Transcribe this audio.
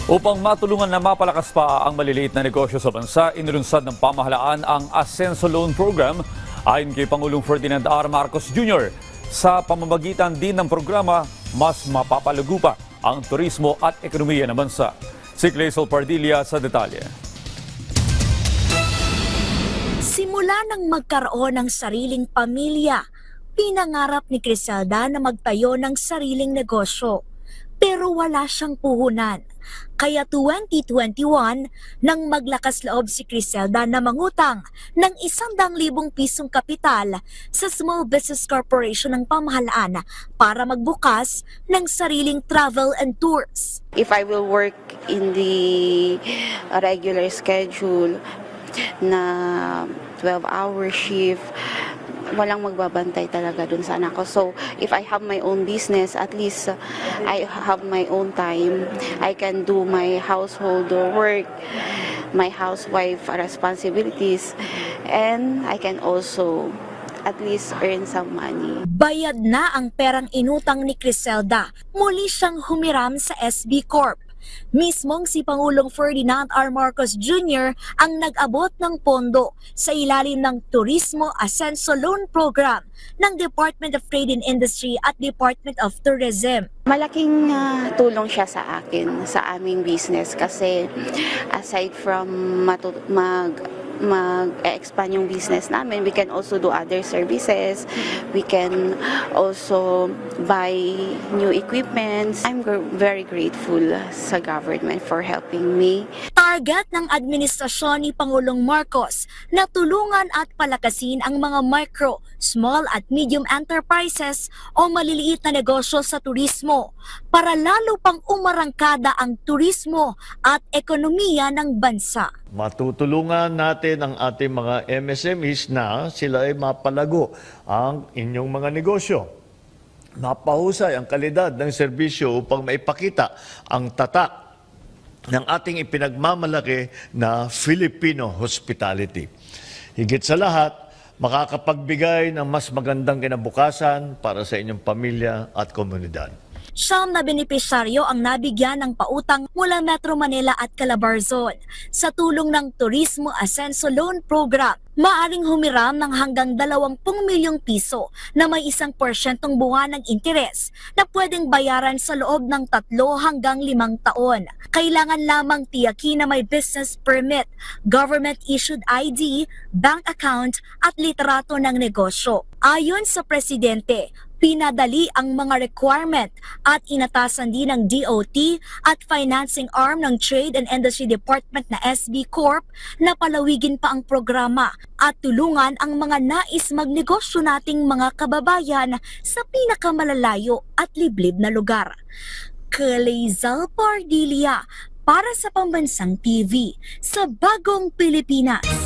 Upang matulungan na mapalakas pa ang maliliit na negosyo sa bansa, inilunsad ng pamahalaan ang Ascenso Loan Program ayon kay Pangulong Ferdinand R. Marcos Jr. Sa pamamagitan din ng programa, mas mapapalago pa ang turismo at ekonomiya ng bansa. Si Clazel Pardilla sa detalye. Simula nang magkaroon ng sariling pamilya, pinangarap ni Criselda na magtayo ng sariling negosyo. Pero wala siyang puhunan. Kaya 2021, nang maglakas loob si Criselda na mangutang ng 100,000 pisong kapital sa Small Business Corporation ng pamahalaan para magbukas ng sariling travel and tours. If I will work in the regular schedule na 12-hour shift, walang magbabantay talaga dun sa anak ko. So, if I have my own business, at least I have my own time. I can do my household work, my housewife responsibilities, and I can also at least earn some money. Bayad na ang perang inutang ni Criselda. Muli siyang humiram sa SB Corp. Mismong si Pangulong Ferdinand R. Marcos Jr. ang nag-abot ng pondo sa ilalim ng Turismo Ascenso Loan Program ng Department of Trade and Industry at Department of Tourism. Malaking tulong siya sa akin, sa aming business, kasi aside from mag-expand yung business namin, we can also do other services. We can also buy new equipments. I'm very grateful sa government for helping me. Target ng administrasyon ni Pangulong Marcos na tulungan at palakasin ang mga micro, small at medium enterprises o maliliit na negosyo sa turismo para lalo pang umarangkada ang turismo at ekonomiya ng bansa. Matutulungan natin ang ating mga MSMEs na sila ay mapalago ang inyong mga negosyo. Mapahusay ang kalidad ng serbisyo upang maipakita ang tatak ng ating ipinagmamalaki na Filipino hospitality. Higit sa lahat, makakapagbigay ng mas magandang kinabukasan para sa inyong pamilya at komunidad. Siyam na benepisyaryo ang nabigyan ng pautang mula Metro Manila at Calabarzon. Sa tulong ng Turismo Ascenso Loan Program, maaring humiram ng hanggang 20 milyong piso na may 1% buwanang interes na pwedeng bayaran sa loob ng 3 hanggang 5 taon. Kailangan lamang tiyakin na may business permit, government-issued ID, bank account at literato ng negosyo. Ayon sa Presidente, pinadali ang mga requirement at inatasan din ng DOT at financing arm ng Trade and Industry Department na SB Corp na palawigin pa ang programa at tulungan ang mga nais magnegosyo nating mga kababayan sa pinakamalalayo at liblib na lugar. Clazel Pardilla para sa Pambansang TV sa Bagong Pilipinas.